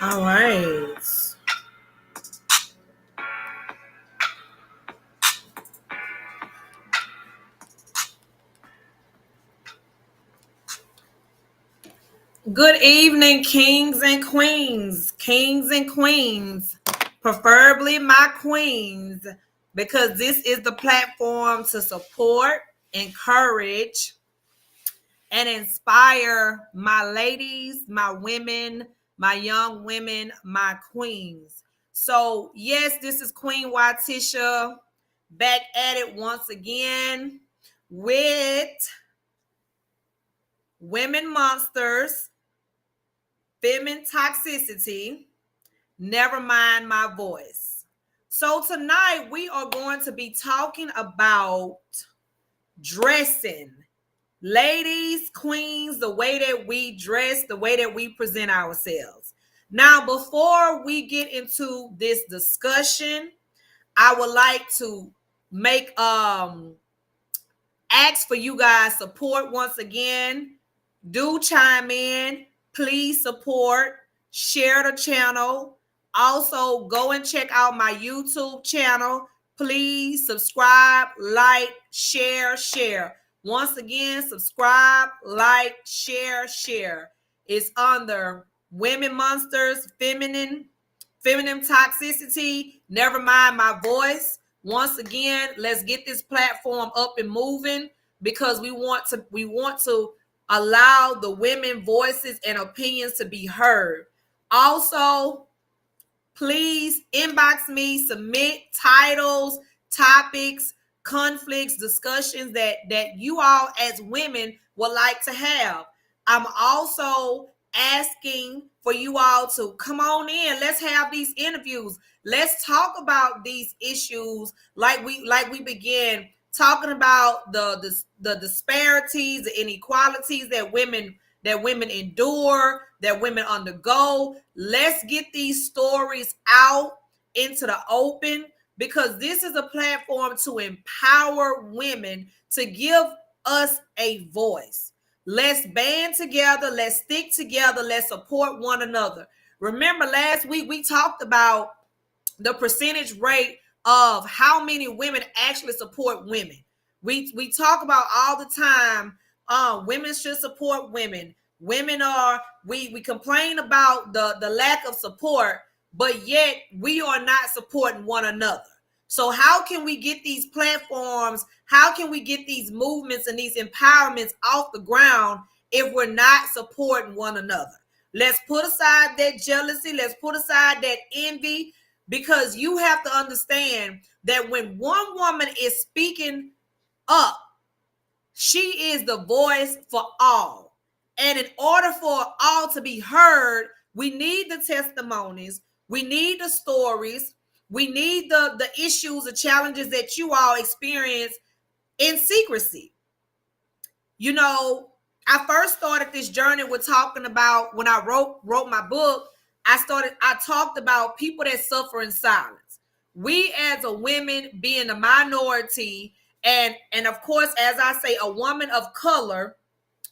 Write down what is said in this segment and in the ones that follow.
All right. Good evening, kings and queens. Kings and queens. Preferably my queens, because this is the platform to support, encourage, and inspire my ladies, my women, my young women, my queens. So, yes, this is Queen Watisha back at it once again with Women Monsters, Feminine Toxicity, Never Mind My Voice. So, tonight we are going to be talking about dressing. Ladies, queens, the way that we dress, the way that we present ourselves. Now, before we get into this discussion, I would like to make ask for you guys support once again. Do chime in, please support, share the channel. Also, go and check out my YouTube channel. Please subscribe, like, share. Once again, subscribe, like, share. It's under Women Monsters, Feminine Toxicity, Never Mind My Voice. Once again, let's get this platform up and moving, because we want to allow the women voices and opinions to be heard. Also, please inbox me, submit titles, topics, conflicts, discussions that you all as women would like to have. I'm also asking for you all to come on in. Let's have these interviews. Let's talk about these issues like we began talking about the disparities, the inequalities that women endure, that women undergo. Let's get these stories out into the open, because this is a platform to empower women, to give us a voice. Let's band together, let's stick together, let's support one another. Remember, last week we talked about the percentage rate of how many women actually support women. We talk about all the time, women should support women. Women are, we complain about the lack of support, but yet we are not supporting one another. So how can we get these platforms, how can we get these movements and these empowerments off the ground if we're not supporting one another? Let's put aside that jealousy, let's put aside that envy, because you have to understand that when one woman is speaking up, she is the voice for all. And in order for all to be heard, we need the testimonies, we need the stories, we need the issues, the challenges that you all experience in secrecy. You know, I first started this journey with talking about, when I wrote my book, I talked about people that suffer in silence. We as a women being a minority, and of course, as I say, a woman of color,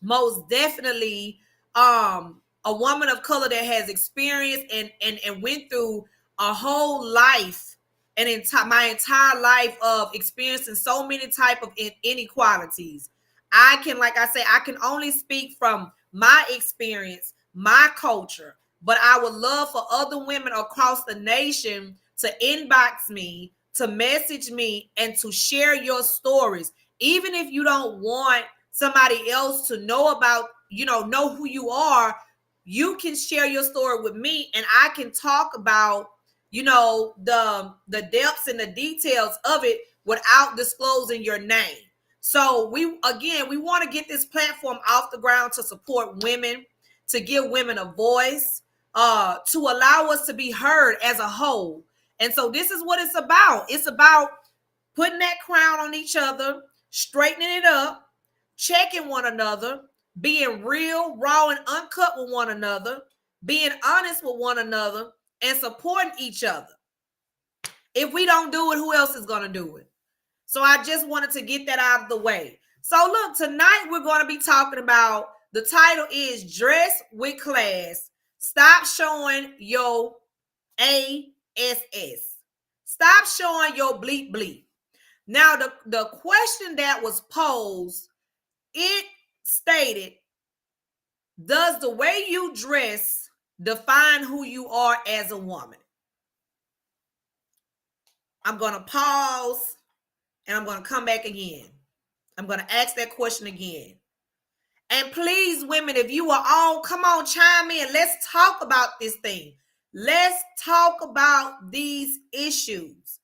most definitely, a woman of color that has experienced and went through a whole life, and my entire life of experiencing so many type of inequalities. I can, like I say, I can only speak from my experience, my culture, but I would love for other women across the nation to inbox me, to message me, and to share your stories. Even if you don't want somebody else to know about, know who you are, you can share your story with me, and I can talk about, the depths and the details of it without disclosing your name. So we want to get this platform off the ground to support women, to give women a voice, to allow us to be heard as a whole. And so this is what it's about. It's about putting that crown on each other, straightening it up, checking one another, being real, raw, and uncut with one another, being honest with one another, and supporting each other. If we don't do it, who else is going to do it? So I just wanted to get that out of the way. So look, tonight we're going to be talking about, the title is Dress with Class. Stop showing your ASS. Stop showing your bleep bleep. Now, the question that was posed, it stated, does the way you dress define who you are as a woman? I'm going to pause and I'm going to come back again. I'm going to ask that question again. And please, women, if you are on, come on, chime in. Let's talk about this thing. Let's talk about these issues.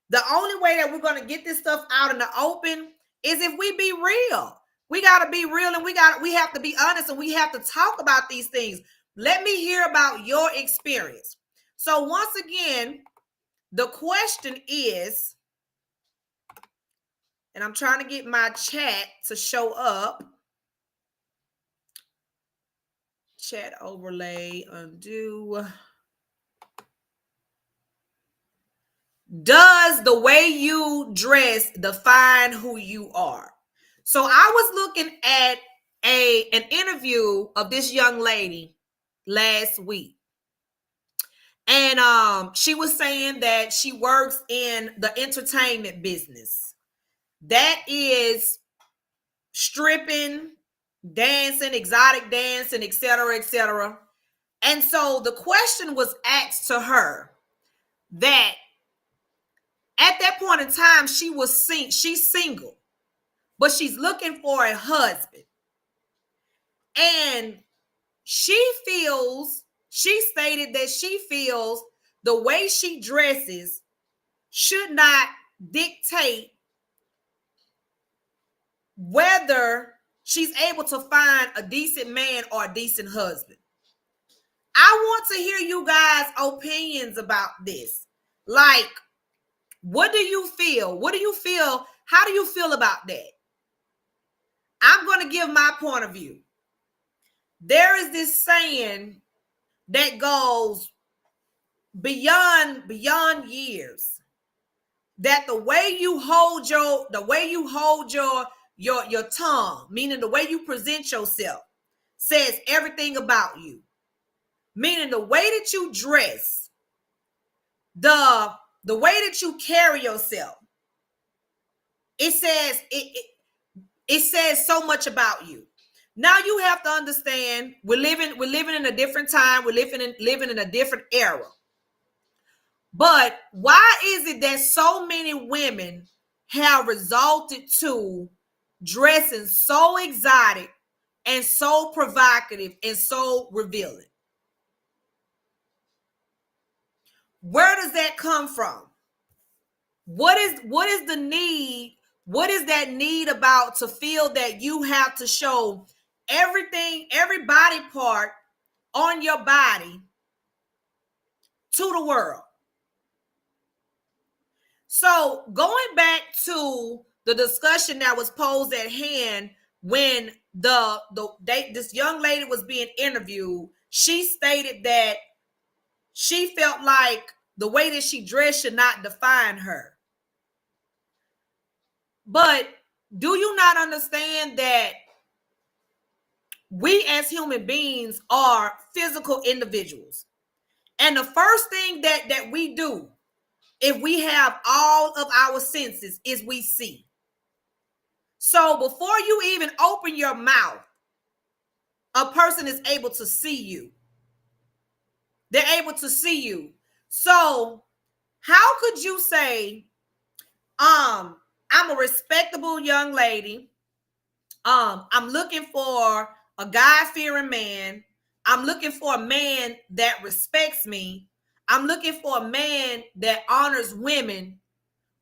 The only way that we're going to get this stuff out in the open is if we be real. We got to be real, and we have to be honest, and we have to talk about these things. Let me hear about your experience. So once again, the question is, and I'm trying to get my chat to show up. Chat overlay, undo. Does the way you dress define who you are? So I was looking at an interview of this young lady last week. And she was saying that she works in the entertainment business. That is stripping, dancing, exotic dancing, etc., etc. And so the question was asked to her that at that point in time, she's single, but she's looking for a husband. And she stated that she feels the way she dresses should not dictate whether she's able to find a decent man or a decent husband. I want to hear you guys' opinions about this. Like, what do you feel? What do you feel? How do you feel about that? I'm going to give my point of view. There is this saying that goes beyond years, that the way you hold your tongue, meaning the way you present yourself, says everything about you. Meaning the way that you dress, the way that you carry yourself, it says so much about you. Now you have to understand, we're living in a different time. We're living in a different era. But why is it that so many women have resulted to dressing so exotic and so provocative and so revealing? Where does that come from? What is the need? What is that need about to feel that you have to show everything, every body part on your body to the world? So going back to the discussion that was posed at hand when this young lady was being interviewed, she stated that she felt like the way that she dressed should not define her. But do you not understand that we as human beings are physical individuals? And the first thing that we do, if we have all of our senses, is we see. So before you even open your mouth, a person is able to see you. They're able to see you. So how could you say, I'm a respectable young lady. I'm looking for a God-fearing man. I'm looking for a man that respects me. I'm looking for a man that honors women,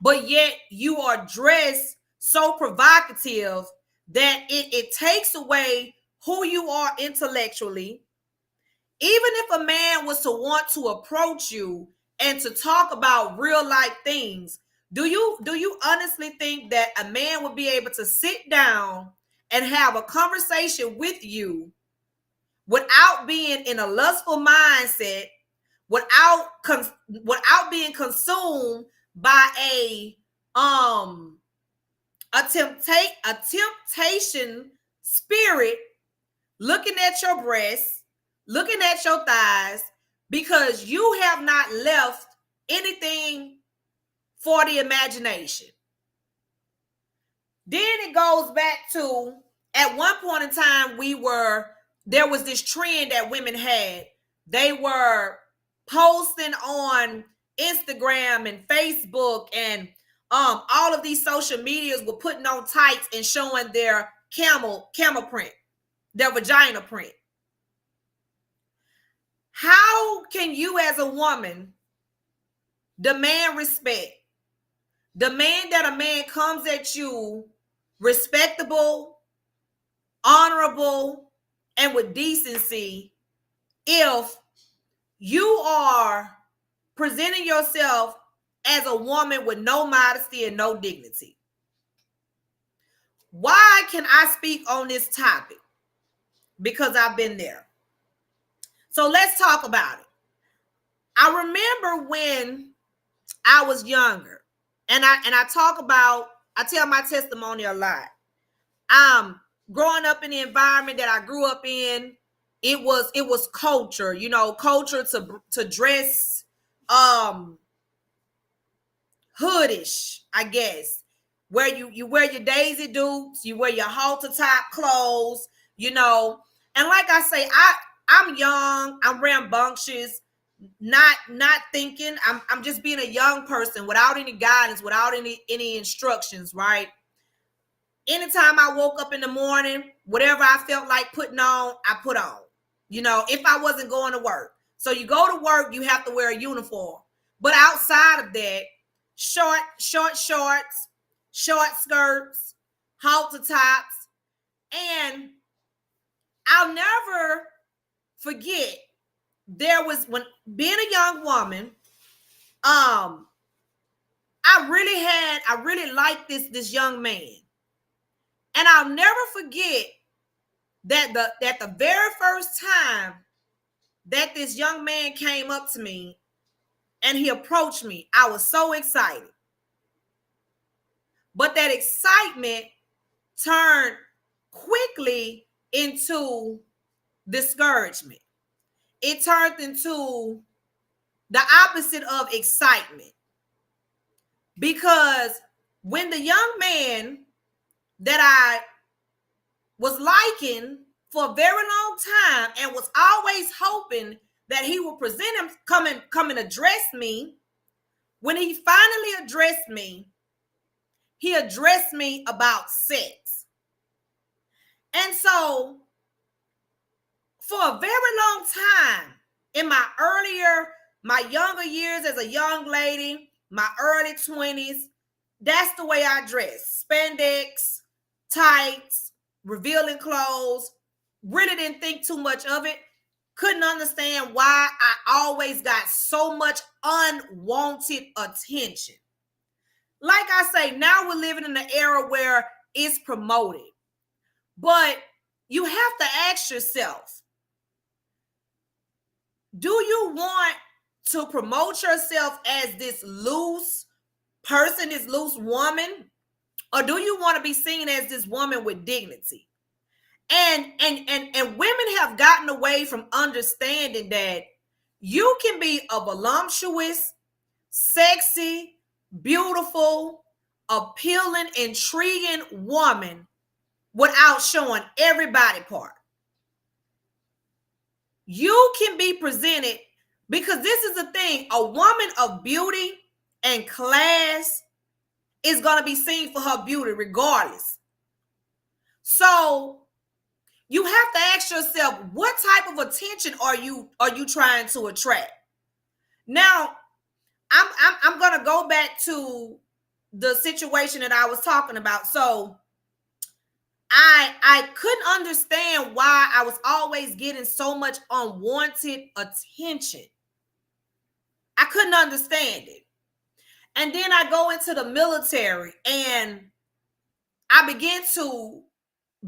but yet you are dressed so provocative that it takes away who you are intellectually. Even if a man was to want to approach you and to talk about real life things, do you honestly think that a man would be able to sit down and have a conversation with you without being in a lustful mindset, without being consumed by a temptation spirit, looking at your breasts, looking at your thighs, because you have not left anything for the imagination. Then it goes back to, at one point in time, there was this trend that women had. They were posting on Instagram and Facebook and all of these social medias were putting on tights and showing their camel print, their vagina print. How can you as a woman demand respect? Demand that a man comes at you respectable, honorable, and with decency if you are presenting yourself as a woman with no modesty and no dignity. Why can I speak on this topic? Because I've been there. So let's talk about it. I remember when I was younger, and I tell my testimony a lot. Growing up in the environment that I grew up in, it was culture, culture to dress hoodish, I guess, where you wear your Daisy Dukes, you wear your halter top clothes, and like I say, I'm young, I'm rambunctious, not thinking. I'm just being a young person without any guidance, without any instructions, right? Anytime I woke up in the morning, whatever I felt like putting on, I put on. If I wasn't going to work. So you go to work, you have to wear a uniform. But outside of that, short shorts, short skirts, halter tops, and I'll never forget, when being a young woman, I really liked this young man. And I'll never forget that the very first time that this young man came up to me and he approached me, I was so excited. But that excitement turned quickly into discouragement. It turned into the opposite of excitement. Because when the young man that I was liking for a very long time and was always hoping that he would present him, come and address me, when he finally addressed me, he addressed me about sex. And so for a very long time, in my younger years as a young lady, my early 20s, that's the way I dressed. Spandex, tights, revealing clothes. Really didn't think too much of it. Couldn't understand why I always got so much unwanted attention. Like I say, now we're living in an era where it's promoted. But you have to ask yourself, do you want to promote yourself as this loose person, this loose woman? Or do you want to be seen as this woman with dignity? And women have gotten away from understanding that you can be a voluptuous, sexy, beautiful, appealing, intriguing woman without showing every body part. You can be presented, because this is the thing, a woman of beauty and class is going to be seen for her beauty regardless. So you have to ask yourself, what type of attention are you trying to attract? Now, I'm going to go back to the situation that I was talking about. So I couldn't understand why I was always getting so much unwanted attention. I couldn't understand it. And then I go into the military and I begin to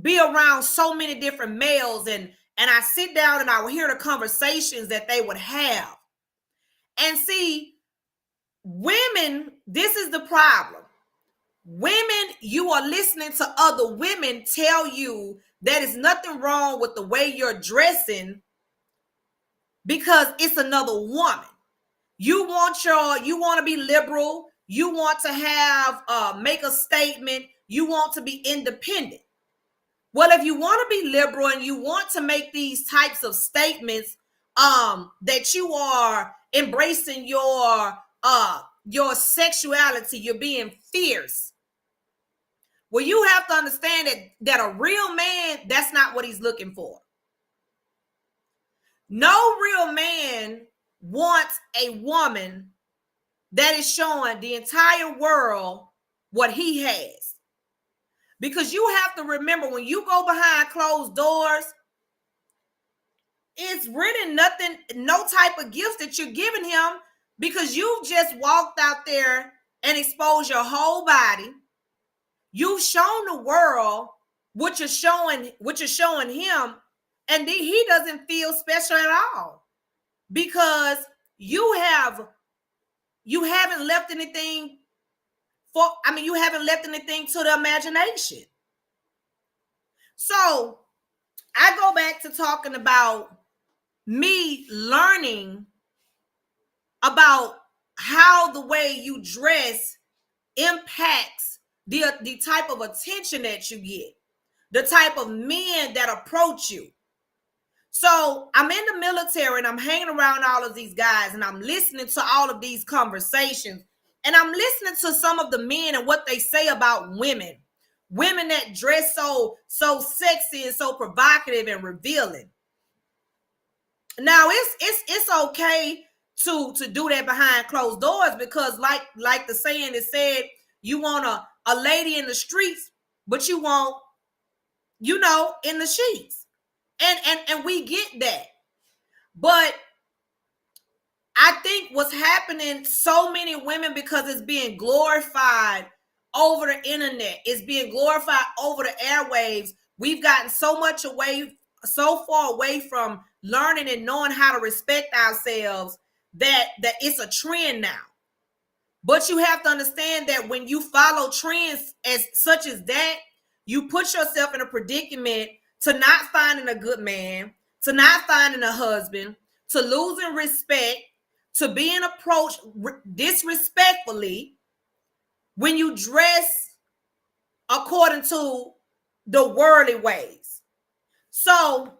be around so many different males, and I sit down and I would hear the conversations that they would have. And see, women, this is the problem. Women, you are listening to other women tell you that there's nothing wrong with the way you're dressing because it's another woman. You want to be liberal. You want to have make a statement. You want to be independent. Well, if you want to be liberal and you want to make these types of statements, that you are embracing your sexuality, you're being fierce. Well, you have to understand that a real man, that's not what he's looking for. No real man wants a woman that is showing the entire world what he has. Because you have to remember, when you go behind closed doors, it's really nothing, no type of gifts that you're giving him, because you've just walked out there and exposed your whole body. You've shown the world what you're showing him, and he doesn't feel special at all, because you haven't left anything you haven't left anything to the imagination. So I go back to talking about me learning about how the way you dress impacts the type of attention that you get, the type of men that approach you. So I'm in the military and I'm hanging around all of these guys, and I'm listening to all of these conversations, and I'm listening to some of the men and what they say about women that dress so sexy and so provocative and revealing. Now it's okay to do that behind closed doors, because like the saying is said, you want a lady in the streets, but you want, in the sheets. And we get that. But I think what's happening, so many women, because it's being glorified over the internet, it's being glorified over the airwaves. We've gotten so far away from learning and knowing how to respect ourselves that it's a trend now. But you have to understand that when you follow trends such as that, you put yourself in a predicament to not finding a good man, to not finding a husband, to losing respect, to being approached disrespectfully when you dress according to the worldly ways. So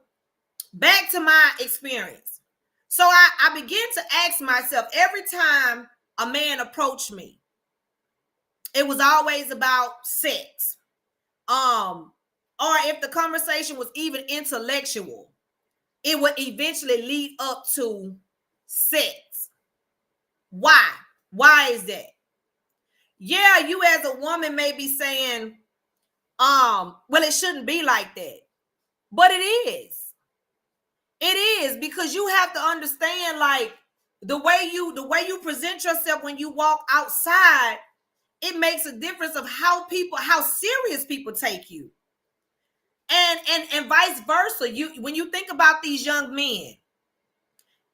back to my experience. So I began to ask myself, every time a man approached me, it was always about sex. Or if the conversation was even intellectual, it would eventually lead up to sex. Why? Why is that? Yeah, you as a woman may be saying, well, it shouldn't be like that. But it is. It is, because you have to understand, like, the way you present yourself when you walk outside, it makes a difference of how serious people take you. And vice versa. When you think about these young men,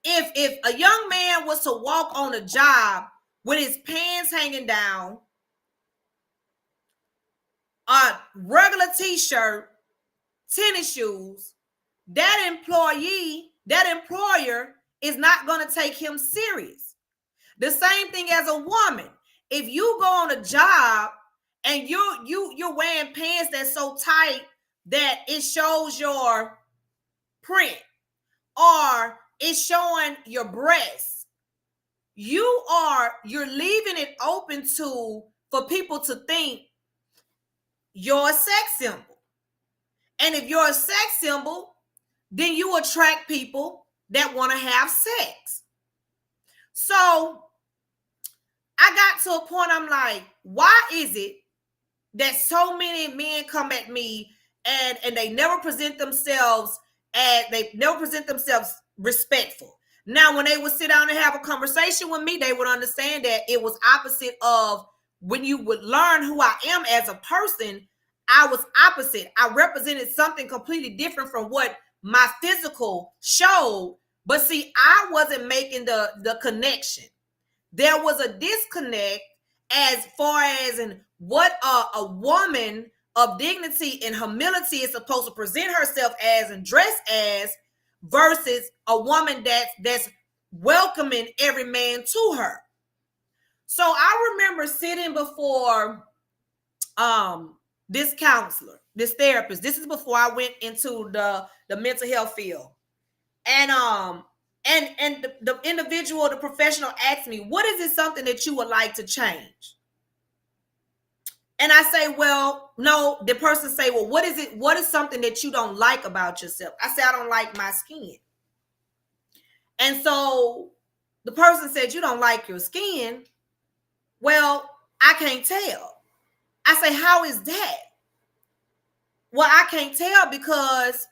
if a young man was to walk on a job with his pants hanging down, a regular t-shirt, tennis shoes, that employer is not going to take him serious. The same thing as a woman. If you go on a job and you're wearing pants that's so tight that it shows your print, or it's showing your breasts, you're leaving it open for people to think you're a sex symbol. And if you're a sex symbol, then you attract people that want to have sex. So I got to a point, I'm like, why is it that so many men come at me and they never present themselves respectful? Now, when they would sit down and have a conversation with me, they would understand that it was opposite of when you would learn who I am as a person. I was opposite. I represented something completely different from what my physical showed. But see, I wasn't making the connection. There was a disconnect as far as in what a woman of dignity and humility is supposed to present herself as and dress as versus a woman that's welcoming every man to her. So I remember sitting before this counselor, this therapist. This is before I went into the mental health field. And the individual, the professional asked me, what is it something that you would like to change? And I say, well, no, the person say, well, what is it? What is something that you don't like about yourself? I say, I don't like my skin. And so the person said, you don't like your skin? Well, I can't tell. I say, how is that? Well, I can't tell because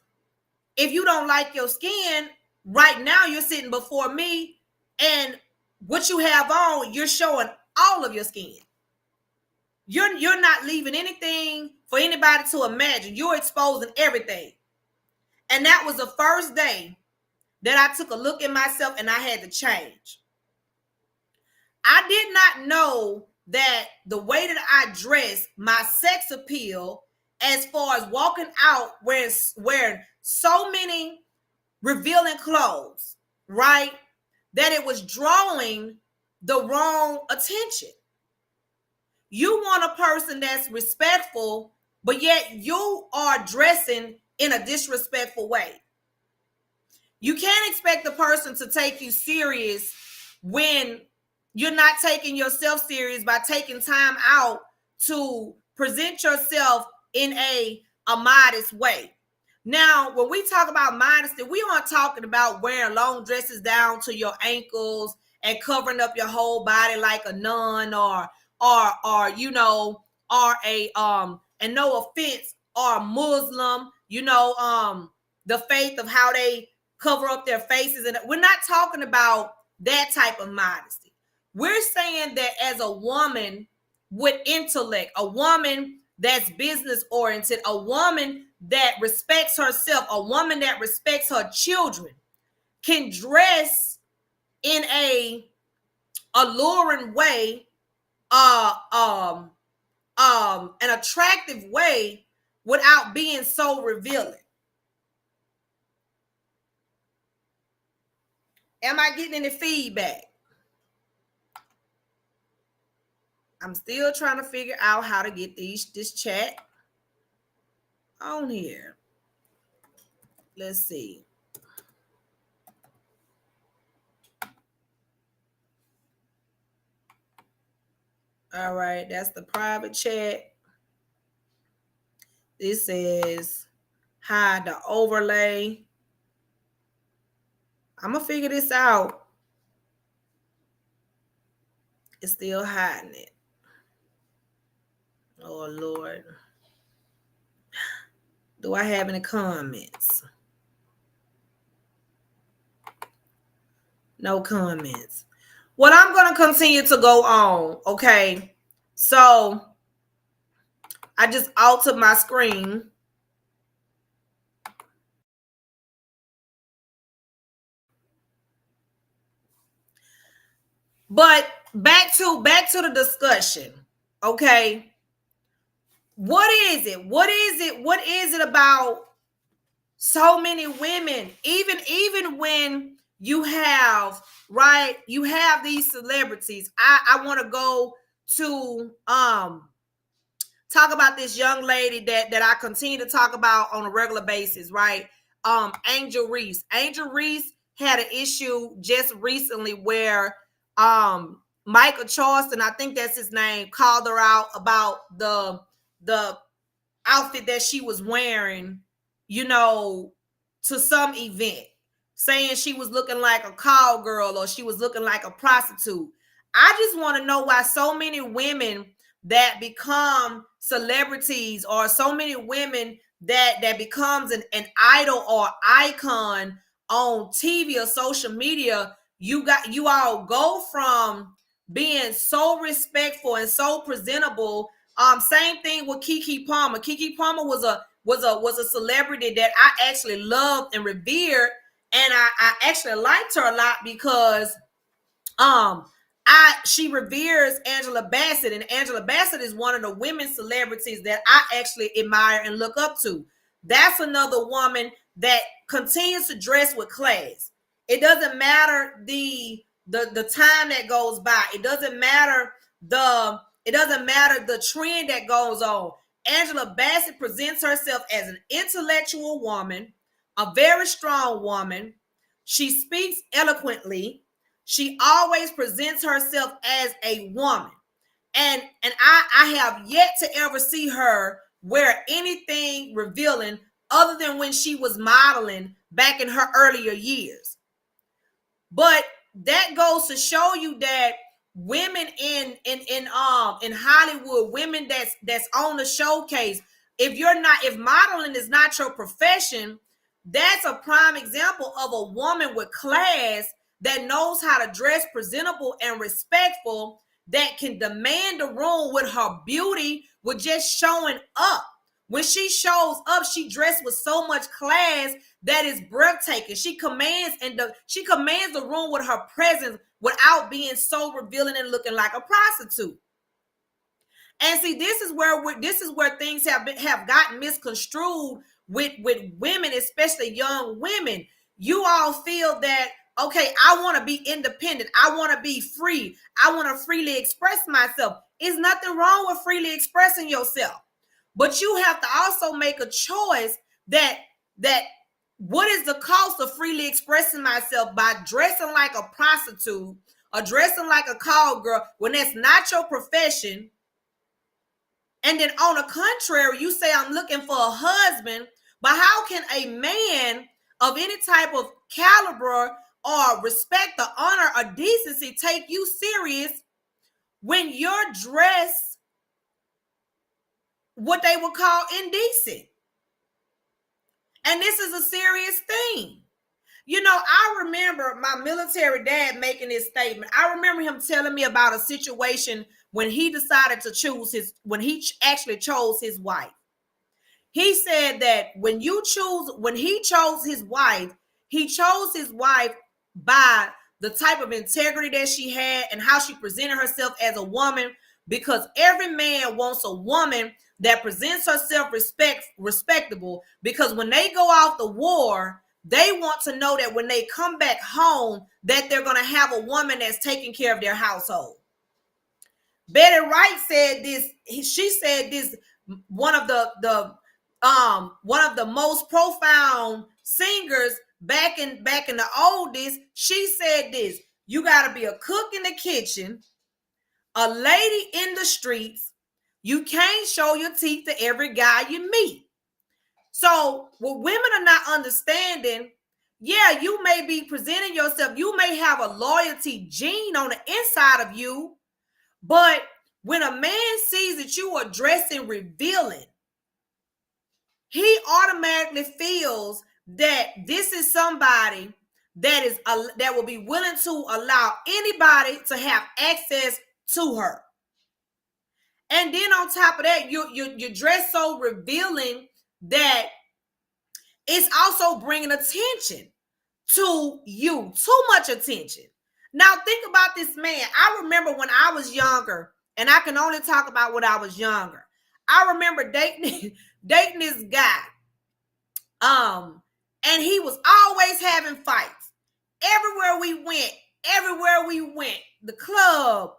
if you don't like your skin, right now you're sitting before me and what you have on, you're showing all of your skin. You're not leaving anything for anybody to imagine. You're exposing everything. And that was the first day that I took a look at myself and I had to change. I did not know that the way that I dress, my sex appeal, as far as walking out wearing so many revealing clothes, right? That it was drawing the wrong attention. You want a person that's respectful, but yet you are dressing in a disrespectful way. You can't expect the person to take you serious when you're not taking yourself serious by taking time out to present yourself in a modest way. Now, when we talk about modesty, we aren't talking about wearing long dresses down to your ankles and covering up your whole body like a nun or you know, or a and no offense, or a Muslim, you know, the faith of how they cover up their faces. And we're not talking about that type of modesty. We're saying that as a woman with intellect, a woman that's business oriented, a woman that respects herself, a woman that respects her children, can dress in a alluring way, an attractive way without being so revealing. Am I getting any feedback? I'm still trying to figure out how to get this chat on here. Let's see. All right, that's the private chat. This says hide the overlay. I'm gonna figure this out. It's still hiding it. Oh Lord. Do I have any comments? No comments. Well, I'm going to continue to go on, okay? So, I just altered my screen. But back to the discussion, okay? What is it? What is it about so many women, even when you have, right, you have these celebrities. I want to go to talk about this young lady that I continue to talk about on a regular basis, right? Angel Reese. Angel Reese had an issue just recently where Michael Charleston, I think that's his name, called her out about the outfit that she was wearing, you know, to some event, saying she was looking like a cowgirl or she was looking like a prostitute. I just want to know why so many women that become celebrities, or so many women that becomes an idol or icon on TV or social media, you all go from being so respectful and so presentable. Same thing with Keke Palmer. Keke Palmer was a celebrity that I actually loved and revered, and I actually liked her a lot because she reveres Angela Bassett, and Angela Bassett is one of the women celebrities that I actually admire and look up to. That's another woman that continues to dress with class. It doesn't matter the time that goes by. It doesn't matter the trend that goes on. Angela Bassett presents herself as an intellectual woman, a very strong woman. She speaks eloquently. She always presents herself as a woman. And I have yet to ever see her wear anything revealing other than when she was modeling back in her earlier years. But that goes to show you that women in Hollywood, women that's on the showcase, if modeling is not your profession, that's a prime example of a woman with class that knows how to dress presentable and respectful, that can demand the room with her beauty, with just showing up. When she shows up, she dressed with so much class that is breathtaking. She commands the room with her presence without being so revealing and looking like a prostitute. And see, this is where things have gotten misconstrued with women, especially young women. You all feel that, okay, I want to be independent. I want to be free. I want to freely express myself. There's nothing wrong with freely expressing yourself. But you have to also make a choice that what is the cost of freely expressing myself by dressing like a prostitute or dressing like a call girl when that's not your profession? And then on the contrary, you say, I'm looking for a husband, but how can a man of any type of caliber or respect or honor or decency take you serious when your dress, what they would call indecent? And this is a serious thing. You know, I remember my military dad making this statement. I remember him telling me about a situation when he decided to when he actually chose his wife. He said that when he chose his wife, he chose his wife by the type of integrity that she had and how she presented herself as a woman, because every man wants a woman that presents herself respectable, because when they go off the war, they want to know that when they come back home, that they're going to have a woman that's taking care of their household. Betty Wright said this. She said this. One of the most profound singers back in the oldies. She said this: you got to be a cook in the kitchen, a lady in the streets. You can't show your teeth to every guy you meet. So what women are not understanding, yeah, you may be presenting yourself, you may have a loyalty gene on the inside of you, but when a man sees that you are dressing revealing, he automatically feels that this is somebody that will be willing to allow anybody to have access to her. And then on top of that, you dress so revealing that it's also bringing attention to you, too much attention. Now think about this man. I remember when I was younger, and I can only talk about when I was younger. I remember dating this guy. And he was always having fights. Everywhere we went, the club,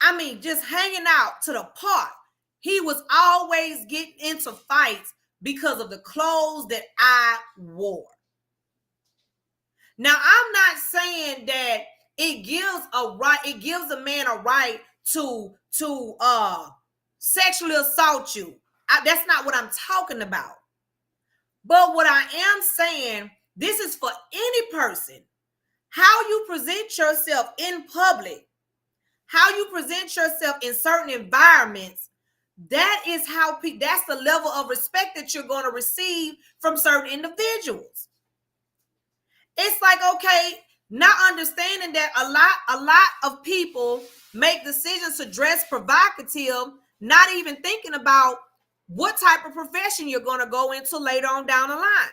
I mean, just hanging out to the park, he was always getting into fights because of the clothes that I wore. Now, I'm not saying that it gives a man a right to sexually assault you. That's not what I'm talking about. But what I am saying, this is for any person. How you present yourself in public, how you present yourself in certain environments, that's the level of respect that you're going to receive from certain individuals. It's like, okay, not understanding that a lot of people make decisions to dress provocative, not even thinking about what type of profession you're going to go into later on down the line.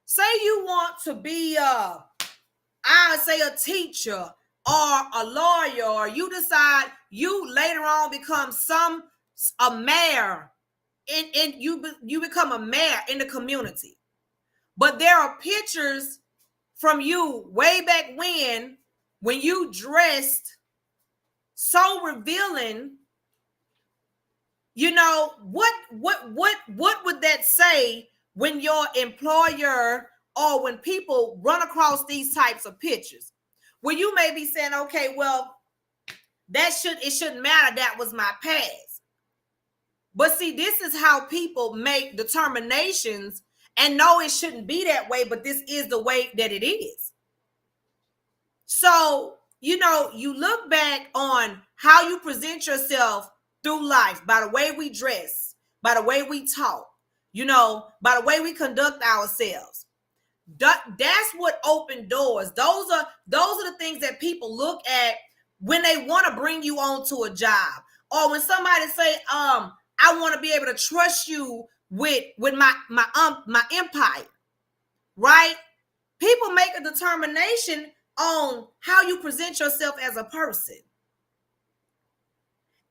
Say you want to be a teacher or a lawyer, or you decide you later on become a mayor and you become a mayor in the community. But there are pictures from you way back when you dressed so revealing. You know, what would that say when your employer or when people run across these types of pictures? Well, you may be saying, okay, well, it shouldn't matter. That was my past. But see, this is how people make determinations and know it shouldn't be that way, but this is the way that it is. So, you know, you look back on how you present yourself through life by the way we dress, by the way we talk, you know, by the way we conduct ourselves. That's what opened doors. Those are the things that people look at when they want to bring you onto a job, or when somebody say, I want to be able to trust you with my empire, right? People make a determination on how you present yourself as a person.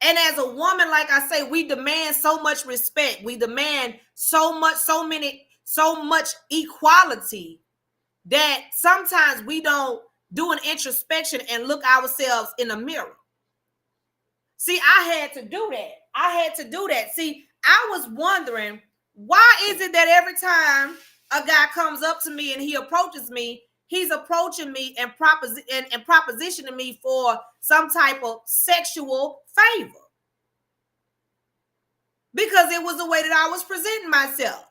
And as a woman, like I say, we demand so much respect. We demand so much equality that sometimes we don't do an introspection and look ourselves in the mirror. See, I had to do that. See, I was wondering, why is it that every time a guy comes up to me and he approaches me, he's approaching me and propositioning me for some type of sexual favor? Because it was the way that I was presenting myself.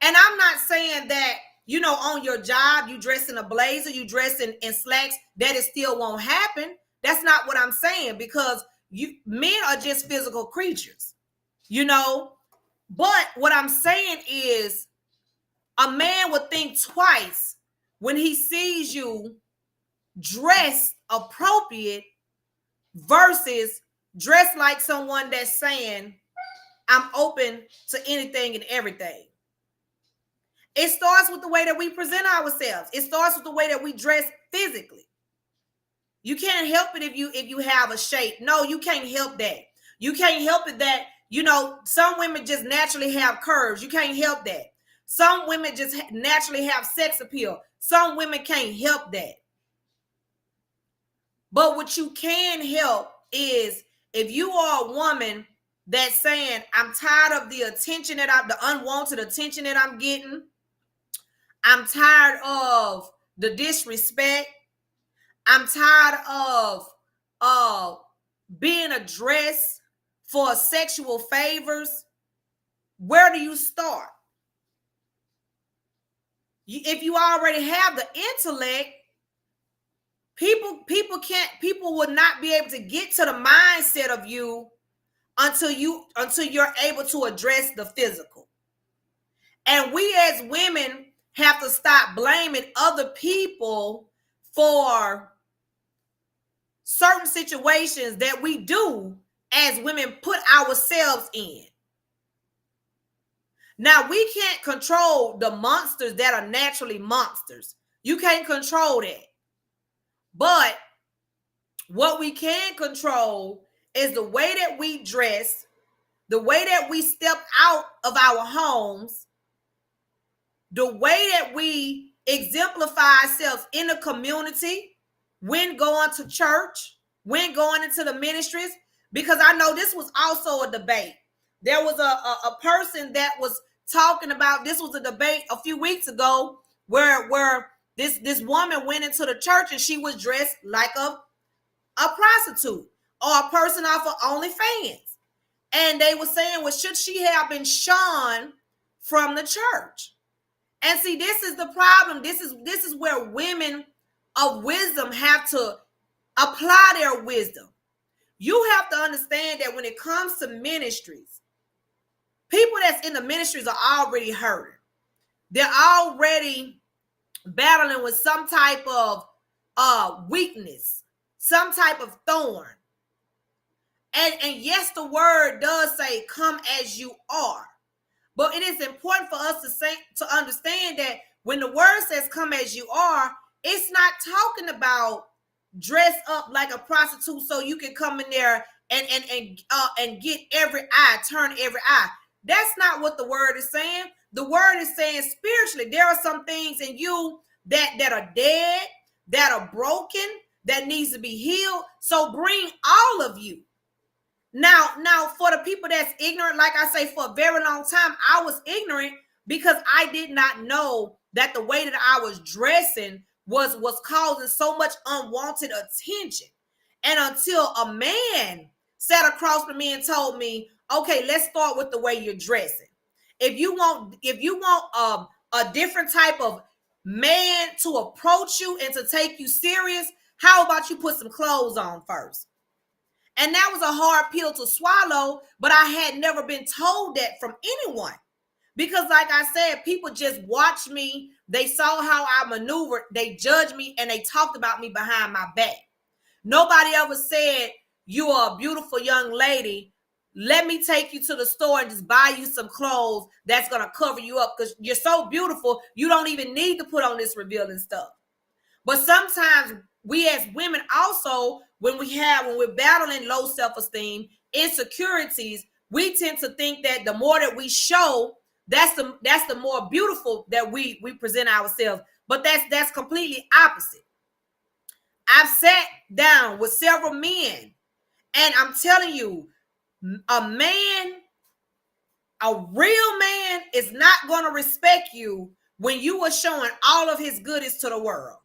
And I'm not saying that, you know, on your job, you dress in a blazer, you dress in slacks, that it still won't happen. That's not what I'm saying, because men are just physical creatures, you know. But what I'm saying is, a man would think twice when he sees you dressed appropriate versus dressed like someone that's saying, I'm open to anything and everything. It starts with the way that we present ourselves. It starts with the way that we dress physically. You can't help it if you have a shape. No, you can't help that. You can't help it that, you know, some women just naturally have curves. You can't help that. Some women just naturally have sex appeal. Some women can't help that. But what you can help is, if you are a woman that's saying, I'm tired of the unwanted attention that I'm getting. I'm tired of the disrespect. I'm tired of being addressed for sexual favors. Where do you start? If you already have the intellect, people would not be able to get to the mindset of you until you're able to address the physical. And we as women have to stop blaming other people for certain situations that we do as women put ourselves in. Now, we can't control the monsters that are naturally monsters. You can't control that. But what we can control is the way that we dress, the way that we step out of our homes, the way that we exemplify ourselves in the community, when going to church, when going into the ministries. Because I know this was also a debate. There was a person that was talking about, this was a debate a few weeks ago where this woman went into the church and she was dressed like a prostitute or a person off of OnlyFans. And they were saying, well, should she have been shunned from the church? And see, this is the problem. This is where women of wisdom have to apply their wisdom. You have to understand that when it comes to ministries, people that's in the ministries are already hurting. They're already battling with some type of weakness, some type of thorn. And yes, the word does say, come as you are. But it is important for us to understand that when the word says come as you are, it's not talking about dress up like a prostitute so you can come in there and get every eye, turn every eye. That's not what the word is saying. The word is saying spiritually, there are some things in you that are dead, that are broken, that needs to be healed. So bring all of you. Now, for the people that's ignorant, like I say, for a very long time, I was ignorant because I did not know that the way that I was dressing was causing so much unwanted attention. And until a man sat across from me and told me, okay, let's start with the way you're dressing. If you want a different type of man to approach you and to take you serious, how about you put some clothes on first? And that was a hard pill to swallow, but I had never been told that from anyone. Because like I said, people just watched me. They saw how I maneuvered. They judged me and they talked about me behind my back. Nobody ever said, you are a beautiful young lady. Let me take you to the store and just buy you some clothes that's going to cover you up because you're so beautiful. You don't even need to put on this revealing stuff. But sometimes we as women also, when we're battling low self-esteem, insecurities, we tend to think that the more that we show, that's the more beautiful that we present ourselves. But that's completely opposite. I've sat down with several men, and I'm telling you, a real man is not going to respect you when you are showing all of his goodies to the world.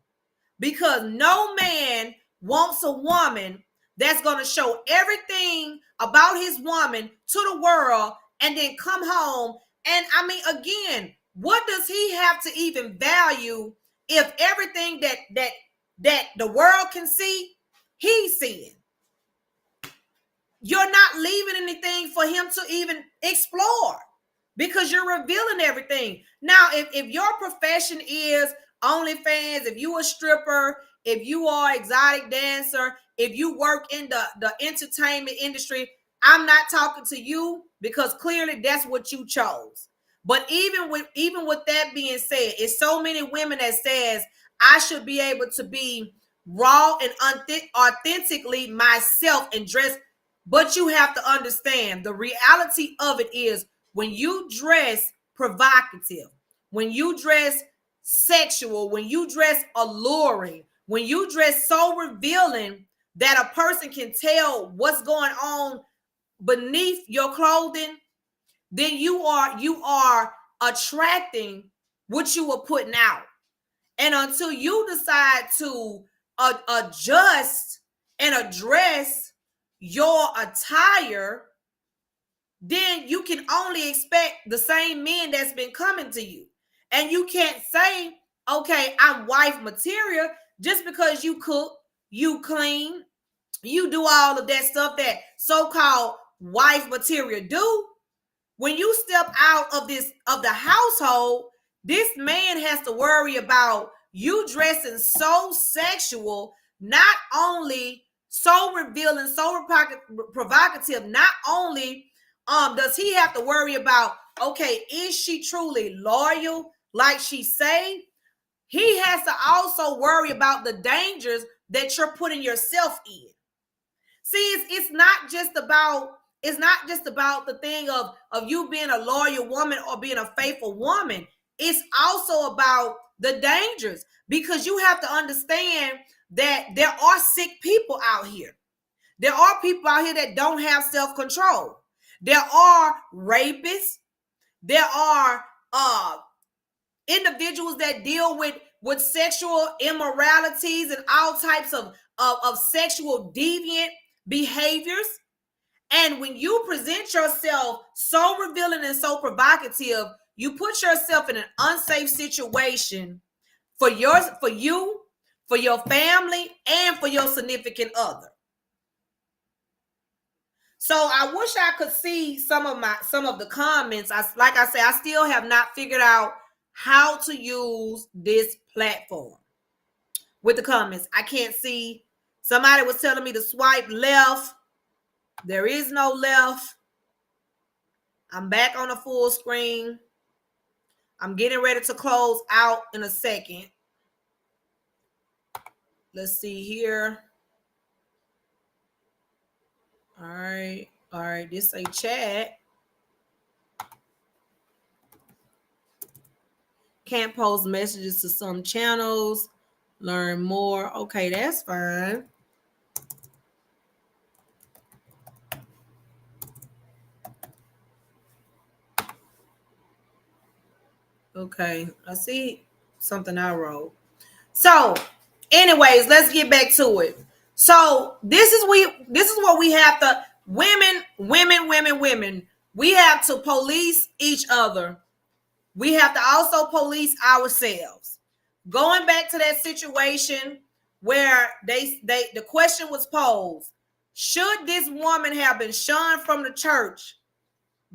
Because no man wants a woman that's going to show everything about his woman to the world and then come home. And I mean, again, what does he have to even value if everything that the world can see, he's seeing? You're not leaving anything for him to even explore because you're revealing everything. Now, if your profession is OnlyFans, if you a stripper, if you are exotic dancer, if you work in the entertainment industry, I'm not talking to you because clearly that's what you chose. But even with that being said, it's so many women that says I should be able to be raw and authentically myself and dress. But you have to understand the reality of it is when you dress provocative, when you dress sexual, when you dress alluring, when you dress so revealing that a person can tell what's going on beneath your clothing, then you are attracting what you are putting out. And until you decide to adjust and address your attire, then you can only expect the same men that's been coming to you. And you can't say, okay, I'm wife material just because you cook, you clean, you do all of that stuff that so-called wife material do. When you step out of the household, this man has to worry about you dressing so sexual, not only so revealing, so provocative. Not only does he have to worry about, okay, is she truly loyal like she say? He has to also worry about the dangers that you're putting yourself in. See, it's not just about the thing of you being a loyal woman or being a faithful woman. It's also about the dangers, because you have to understand that there are sick people out here. There are people out here that don't have self-control. There are rapists. There are individuals that deal with sexual immoralities and all types of sexual deviant behaviors. And when you present yourself so revealing and so provocative, you put yourself in an unsafe situation for you, for your family, and for your significant other. So I wish I could see some of the comments. Like I said, I still have not figured out how to use this platform with the comments. I can't see. Somebody was telling me to swipe left. There is no left. I'm back on the full screen. I'm getting ready to close out in a second. Let's see here. All right. This a chat. Can't post messages to some channels. Learn more. Okay, that's fine. Okay, I see something I wrote. So, anyways, let's get back to it. So this is what we have to women. We have to police each other. We have to also police ourselves. Going back to that situation where the question was posed, should this woman have been shunned from the church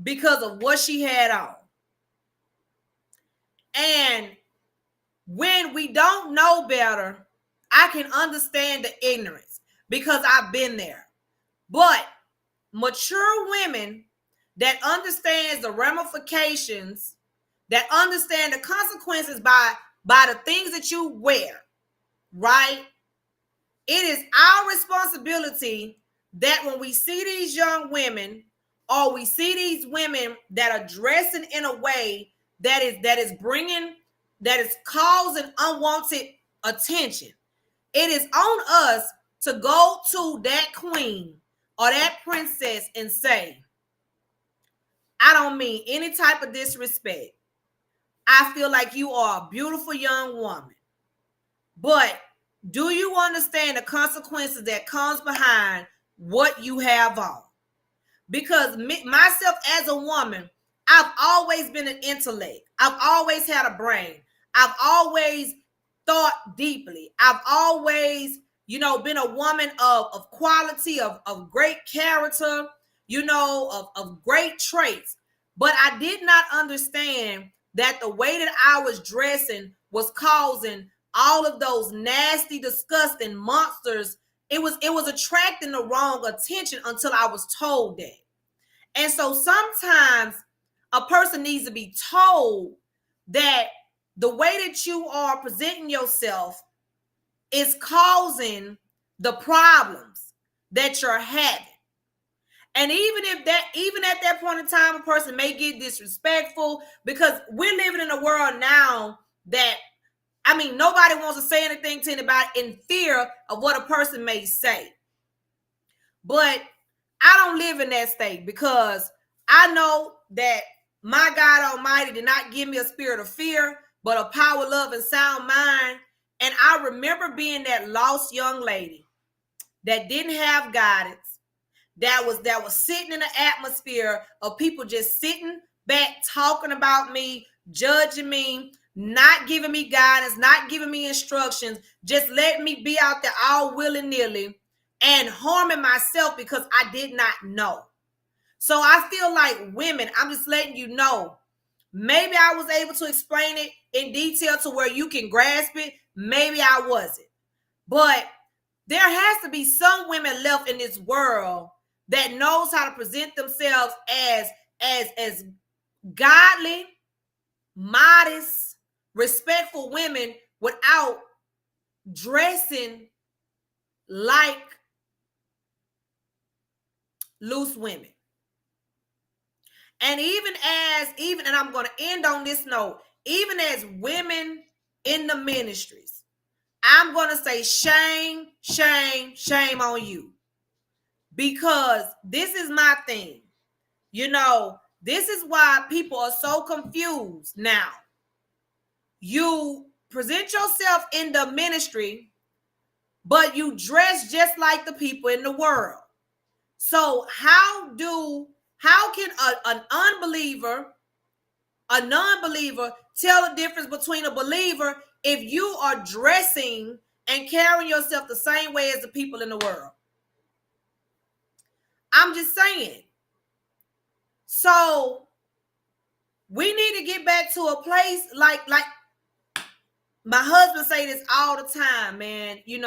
because of what she had on? And when we don't know better, I can understand the ignorance because I've been there. But mature women that understands the ramifications, that understand the consequences by the things that you wear, right? It is our responsibility that when we see these young women, or we see these women that are dressing in a way that is causing unwanted attention, it is on us to go to that queen or that princess and say, I don't mean any type of disrespect. I feel like you are a beautiful young woman, but do you understand the consequences that comes behind what you have on? Because myself as a woman, I've always been an intellect. I've always had a brain. I've always thought deeply. I've always, been a woman of quality, of great character, of great traits. But I did not understand that the way that I was dressing was causing all of those nasty, disgusting monsters. It was attracting the wrong attention until I was told that. And so sometimes a person needs to be told that the way that you are presenting yourself is causing the problems that you're having. And even at that point in time, a person may get disrespectful, because we're living in a world now that, nobody wants to say anything to anybody in fear of what a person may say. But I don't live in that state, because I know that my God Almighty did not give me a spirit of fear, but a power, love, and sound mind. And I remember being that lost young lady that didn't have guidance, that was sitting in the atmosphere of people just sitting back, talking about me, judging me, not giving me guidance, not giving me instructions, just letting me be out there all willy-nilly and harming myself because I did not know. So I feel like women, I'm just letting you know, maybe I was able to explain it in detail to where you can grasp it. Maybe I wasn't. But there has to be some women left in this world that knows how to present themselves as godly, modest, respectful women without dressing like loose women. And and I'm going to end on this note, even as women in the ministries, I'm going to say shame, shame, shame on you. Because this is my thing. This is why people are so confused now. You present yourself in the ministry, but you dress just like the people in the world. So how can an unbeliever, a non-believer, tell the difference between a believer if you are dressing and carrying yourself the same way as the people in the world? I'm just saying. So we need to get back to a place like my husband say this all the time, man, and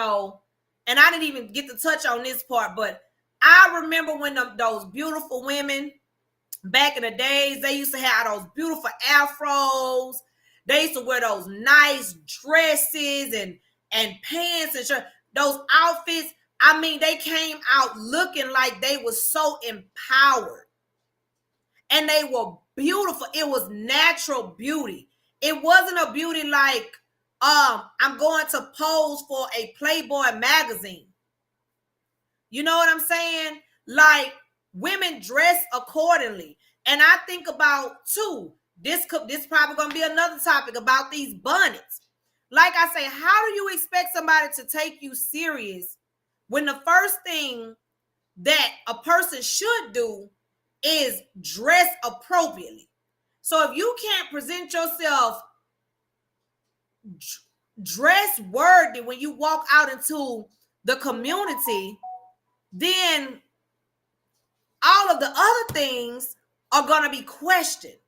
I didn't even get to touch on this part, but I remember when those beautiful women back in the days, they used to have those beautiful afros. They used to wear those nice dresses and pants and shirt. Those outfits, they came out looking like they were so empowered. And they were beautiful. It was natural beauty. It wasn't a beauty like, I'm going to pose for a Playboy magazine. You know what I'm saying? Like, women dress accordingly. And I think about too, this probably gonna be another topic about these bonnets. Like I say, how do you expect somebody to take you serious when the first thing that a person should do is dress appropriately? So if you can't present yourself dress worthy when you walk out into the community, then all of the other things are going to be questioned,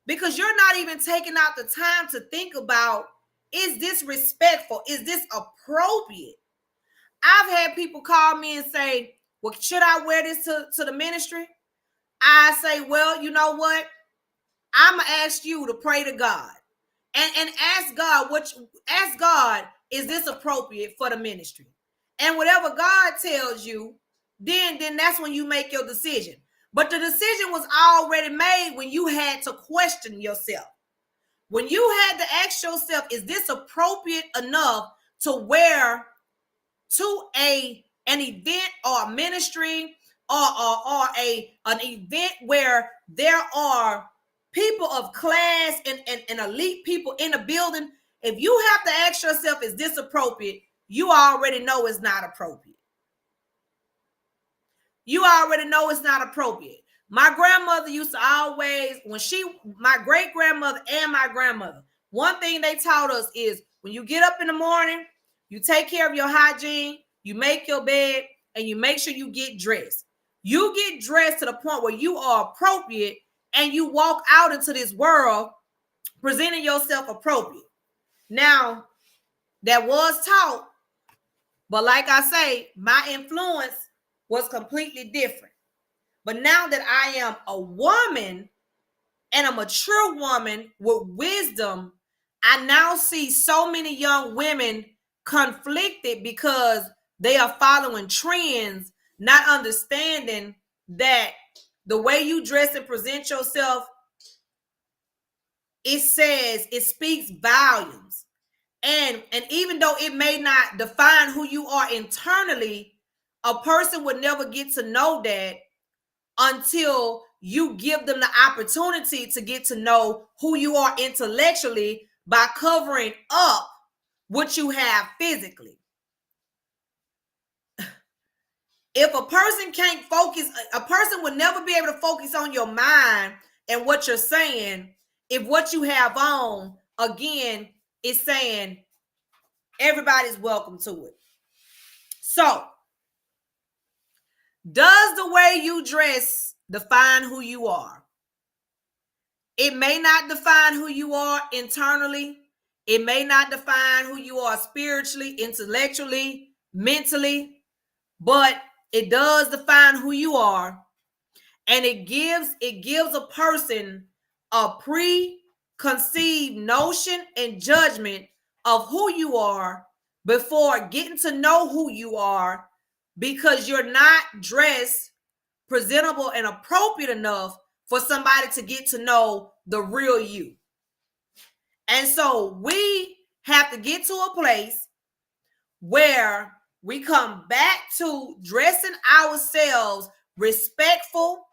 because you're not even taking out the time to think about, is this respectful? Is this appropriate? I've had people call me and say, well, should I wear this to the ministry? I say, well, you know what? I'm going to ask you to pray to God and ask God, is this appropriate for the ministry? And whatever God tells you, then that's when you make your decision. But the decision was already made when you had to question yourself. When you had to ask yourself, is this appropriate enough to wear to an event or a ministry or an event where there are people of class and elite people in the building? If you have to ask yourself, is this appropriate? You already know it's not appropriate. You already know it's not appropriate. My grandmother used to always, my great grandmother and my grandmother, one thing they taught us is, when you get up in the morning, you take care of your hygiene, you make your bed, and you make sure you get dressed. You get dressed to the point where you are appropriate, and you walk out into this world presenting yourself appropriate. Now, that was taught, but like I say, my influence was completely different. But now that I am a woman and a mature woman with wisdom, I now see so many young women conflicted because they are following trends, not understanding that the way you dress and present yourself, it speaks volumes. And even though it may not define who you are internally, a person would never get to know that until you give them the opportunity to get to know who you are intellectually by covering up what you have physically. If a person can't focus, a person would never be able to focus on your mind and what you're saying if what you have on, again, is saying everybody's welcome to it. So, does the way you dress define who you are? It may not define who you are internally. It may not define who you are spiritually, intellectually, mentally, but it does define who you are. And it gives a person a preconceived notion and judgment of who you are before getting to know who you are, because you're not dressed presentable and appropriate enough for somebody to get to know the real you. And so we have to get to a place where we come back to dressing ourselves respectful,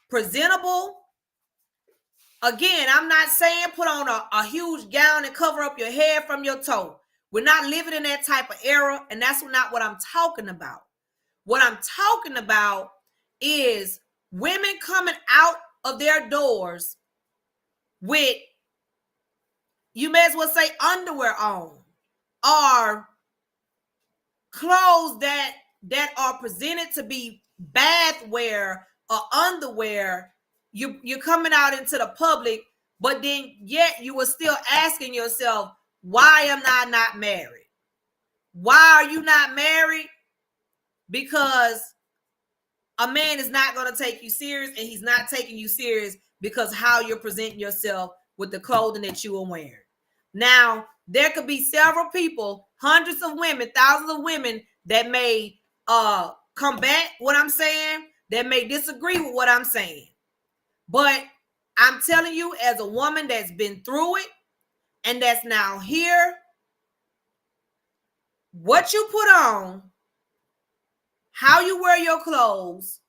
presentable. Again, I'm not saying put on a huge gown and cover up your hair from your toe. We're not living in that type of era, and that's not what I'm talking about. What I'm talking about is women coming out of their doors with, you may as well say, underwear on, or clothes that are presented to be bathwear or underwear. You're coming out into the public, but then yet you were still asking yourself, why am I not married? Why are you not married? Because a man is not going to take you serious, and he's not taking you serious because how you're presenting yourself with the clothing that you are wearing. Now, there could be several people, hundreds of women, thousands of women that may combat what I'm saying, that may disagree with what I'm saying. But I'm telling you, as a woman that's been through it, and that's now here, what you put on, how you wear your clothes,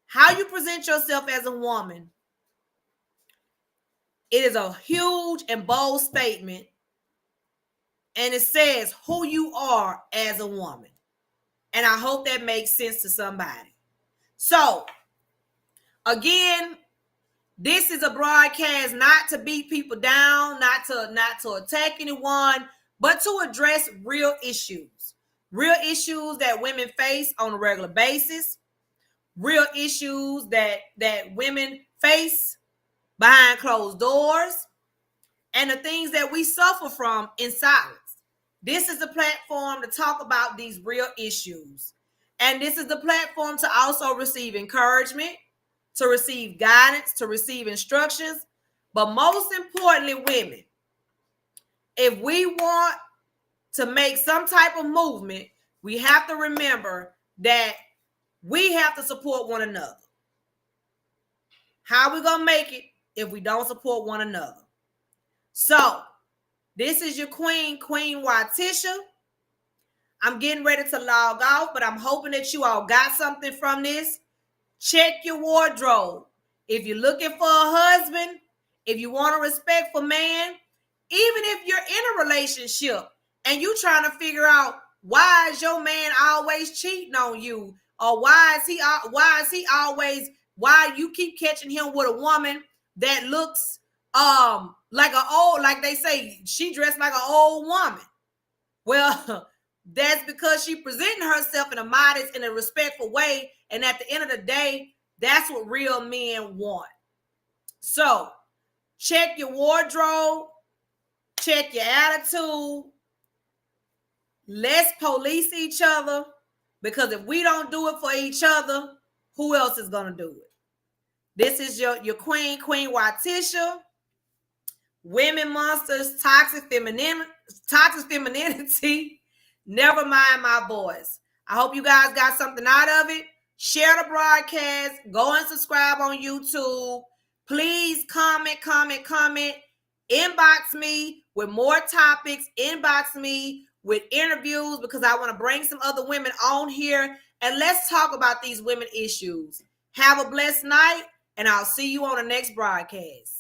how you present yourself as a woman, it is a huge and bold statement, and it says who you are as a woman. And I hope that makes sense to somebody. So, again, this is a broadcast not to beat people down, not to attack anyone, but to address real issues. Real issues that women face on a regular basis. Real issues that women face behind closed doors, and the things that we suffer from in silence. This is the platform to talk about these real issues. And this is the platform to also receive encouragement, to receive guidance, to receive instructions. But most importantly, women, if we want to make some type of movement, we have to remember that we have to support one another. How are we going to make it if we don't support one another? So, this is your Queen Watisha. I'm getting ready to log off, but I'm hoping that you all got something from this. Check your wardrobe. If you're looking for a husband, if you want a respectful man, even if you're in a relationship and you trying to figure out why is your man always cheating on you, or why you keep catching him with a woman that looks like they say, she dressed like an old woman. Well, that's because she presenting herself in a modest and a respectful way. And at the end of the day, that's what real men want. So check your wardrobe, check your attitude. Let's police each other, because if we don't do it for each other, who else is going to do it? This is your Queen Watisha. Women monsters, toxic femininity. Never mind my voice. I hope you guys got something out of it. Share the broadcast. Go and subscribe on YouTube. Please comment. Inbox me with more topics. Inbox me with interviews, because I want to bring some other women on here and let's talk about these women issues. Have a blessed night, and I'll see you on the next broadcast.